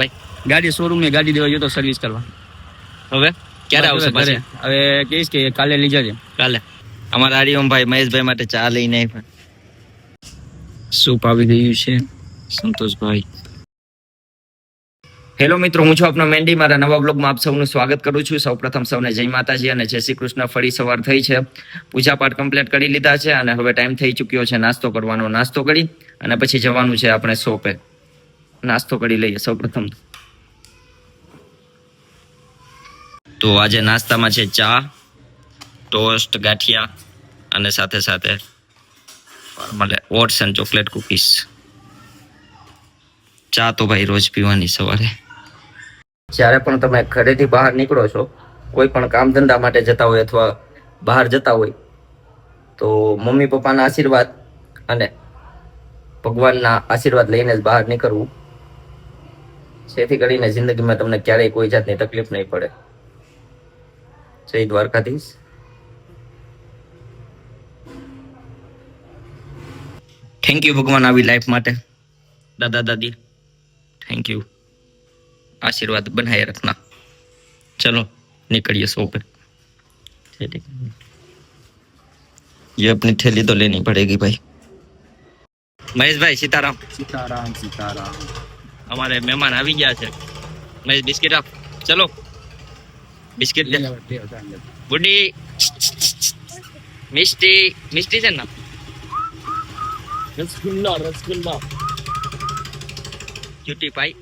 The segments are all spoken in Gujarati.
ભાઈ ગાડી શોરૂમ ની ગાડી દેવા ગયો તો સર્વિસ કરવા. હવે ક્યારે આવશે પાછી? હવે કહીશ કે કાલે લઈ જજે. કાલે અમારા આર્યમભાઈ મહેશભાઈ માટે ચા લઈને આવ્યા. સૂપ આવી ગયું છે સંતોષભાઈ. હેલો મિત્રો, હું છું આપનો મેન્ડી. મારા નવા બ્લોગમાં આપ સૌનું સ્વાગત કરું છું. સૌપ્રથમ સૌને જય માતાજી અને જય શ્રી કૃષ્ણ. ફરી સવાર થઈ છે, પૂજાપાઠ કમ્પ્લીટ કરી લીધા છે અને હવે ટાઈમ થઈ ચૂક્યો છે નાસ્તો કરવાનો. નાસ્તો કરી અને પછી જવાનું છે આપણે શોપે. નાસ્તો કરી લઈએ સૌપ્રથમ. તો આજે નાસ્તામાં છે ચા, ટોસ્ટ, ગાંઠિયા અને સાથે સાથે મળે ઓટ્સ અને ચોકલેટ કુકીઝ. ચા તો ભાઈ રોજ પીવાની સવારે. જ્યારે પણ તમે ઘરેથી બહાર નીકળો છો, કોઈ પણ કામ ધંધા માટે જતા હોય અથવા બહાર જતા હોય, તો મમ્મી પપ્પાના આશીર્વાદ અને ભગવાનના આશીર્વાદ લઈને જ બહાર નીકળવું, જેથી કરીને જિંદગીમાં તમને ક્યારેય કોઈ જાતની તકલીફ નહીં પડે. જય દ્વારકાધીશ. થેન્ક યુ ભગવાન આવી લાઈફ માટે. દાદા દાદી થેન્ક યુ, आशीर्वाद बनाए रखना. चलो निकलिए शॉप पे. ये अपनी थैली तो लेनी पड़ेगी भाई. महेश भाई सीताराम. સીતારામ સીતારામ. हमारे मेहमान आ गया છે. महेश बिस्किट आप. चलो बिस्किट ले. गुडी मिष्टी मिष्टी છે ને? રસગુલ્લા રસગુલ્લા. ક્યુટી પાઈ.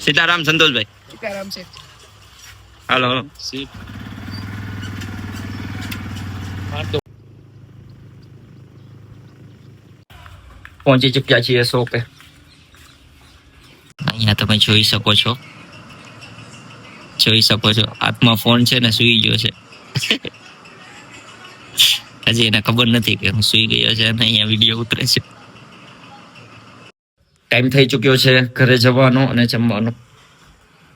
सीताराम संतोष भाई. સીતારામ છે. Hello hello. પહોંચી ચૂક્યા છીએ શોપે. અહીંયા તમે જોઈ શકો છો હાથમાં ફોન છે ને, સુઈ ગયો છે. હજી એને ખબર નથી કે હું સુઈ ગયો છે અને અહીંયા વિડીયો ઉતરે છે. ટાઈમ થઈ ચૂક્યો છે ઘરે જવાનો અને જમવાનો.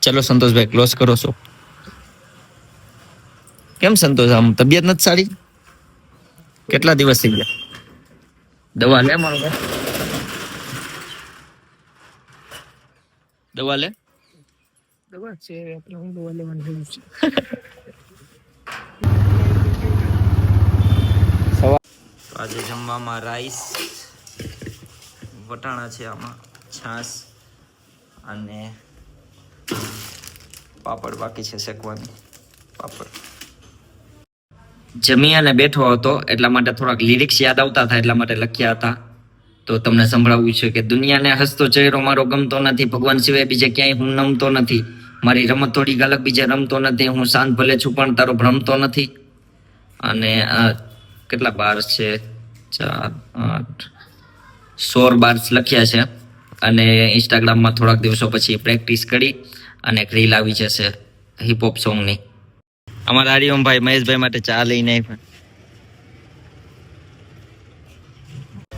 ચલો સંતોષભાઈ ક્લોઝ કરો છો. કેમ સંતોષ, આમ તબિયત નથી સારી? કેટલા દિવસ થઈ ગયા? દવા લે મારો ભાઈ, દવા લે. દવા છે આપણે, હું દવા લેવાની જરૂર છે. આજે જમવામાં રાઈસ, વટાણા છે, આમાં છાશ અને પાપડ બાકી છે શેકવાની. પાપડ જમી અને બેઠો હતો, એટલા માટે થોડાક લિરિક્સ યાદ આવતા હતા, એટલા માટે લખ્યા હતા. તો તમને સંભળાવ્યું છે કે દુનિયાને હસતો ચહેરો મારો ગમતો નથી, ભગવાન સિવાય બીજે ક્યાંય હું નમતો નથી, મારી રમત થોડી ગાલક બીજે રમતો નથી, હું શાંત ભલે છું પણ તારો ભ્રમતો નથી. અને કેટલા બાર છે? 4 8 16 બાર્સ લખ્યા છે. અને ઇન્સ્ટાગ્રામમાં થોડાક દિવસો પછી પ્રેક્ટિસ કરી અને એક રીલ આવી જશે હિપહોપ સોંગની. અમારા આર્યમભાઈ મહેશભાઈ માટે ચા લઈને આવ્યા.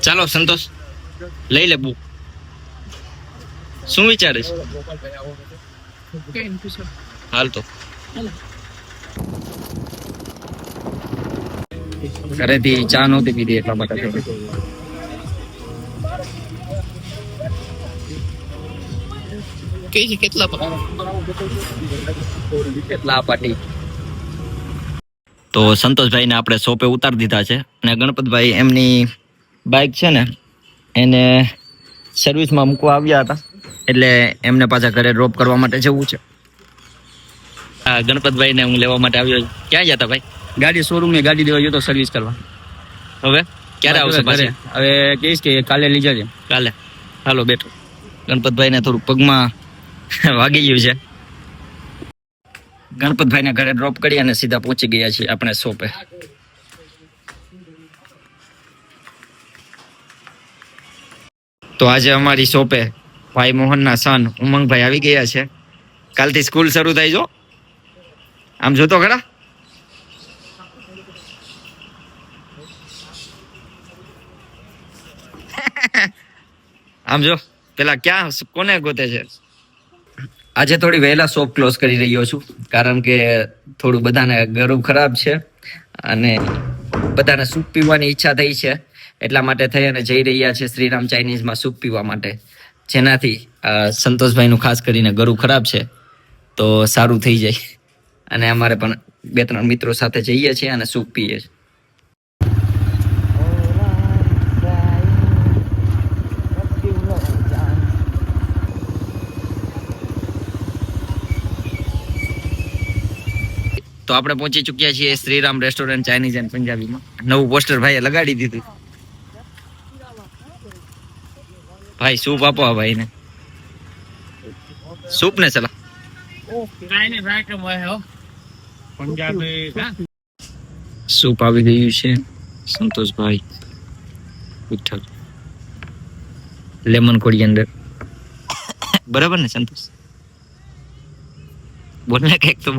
ચાલો સંતોષ, લઈ લે બુક. શું વિચારે છે? હાલ તો ઘરેથી ચા નહોતી પીધી એટલા માટે. કેટલા પાટી. તો સંતોષભાઈને આપણે શોપે ઉતારી દીધા છે અને ગણપતભાઈ એમની બાઇક છે ને એને સર્વિસમાં મૂકવા આવ્યા હતા, એટલે એમને પાછા ઘરે ડ્રોપ કરવા માટે જવું છે. હા, ગણપતભાઈને હું લેવા માટે આવ્યો. ક્યાં જતા ભાઈ? ગાડી શોરૂમ ની ગાડી દેવા ગયો તો સર્વિસ કરવા. હવે ક્યારે આવશે પાછી? હવે કહીશ કે કાલે લઈ જજે. કાલે. હાલો બેઠો. ગણપતભાઈને થોડું પગમાં વાગી ગયું છે. ગણપતભાઈને ઘરે ડ્રોપ કરી અને સીધા પહોંચી ગયા છીએ આપણે શોપે. તો આજે અમારી શોપે ભાઈ મોહનના સન ઉમંગભાઈ આવી ગયા છે. કાલથી સ્કૂલ શરૂ થાય. જો આમ જોતો ખરા. આમ જો પેલા ક્યાં કોને ગોતે છે. આજે થોડી વહેલા શોપ ક્લોઝ કરી રહ્યો છું, કારણ કે થોડું બધાને ગળું ખરાબ છે અને બધાને સૂપ પીવાની ઈચ્છા થઈ છે, એટલા માટે થઈ અને જઈ રહ્યા છે શ્રીરામ ચાઇનીઝમાં સૂપ પીવા માટે, જેનાથી સંતોષભાઈનું ખાસ કરીને ગળું ખરાબ છે તો સારું થઈ જાય. અને અમારે પણ 2-3 મિત્રો સાથે જઈએ છીએ અને સૂપ પીએ છીએ. તો આપણે પહોંચી ચૂક્યા છીએ શ્રીરામ રેસ્ટોરન્ટ ચાઇનીઝ એન્ડ પંજાબીમાં. નવું પોસ્ટર ભાઈએ લગાડી દીધું. ભાઈ સૂપ આપો આ ભાઈને. સૂપ ને ચલા સૂપ આવી ગયું છે. સંતોષભાઈ વિઠ્ઠલ લેમન કોરિએન્ડર. બરાબર ને સંતોષ? બોલ ને કંઈક તો.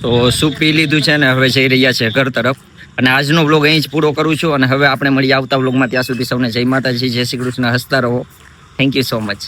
તો સૂપ પી લીધું છે ને હવે જઈ રહ્યા છે ઘર તરફ. અને આજનો વ્લોગ અહીં જ પૂરો કરું છું અને હવે આપણે મળીએ આવતા વ્લોગમાં. ત્યાં સુધી સૌને જય માતાજી, જય શ્રી કૃષ્ણ. હસતા રહો. Thank you so much.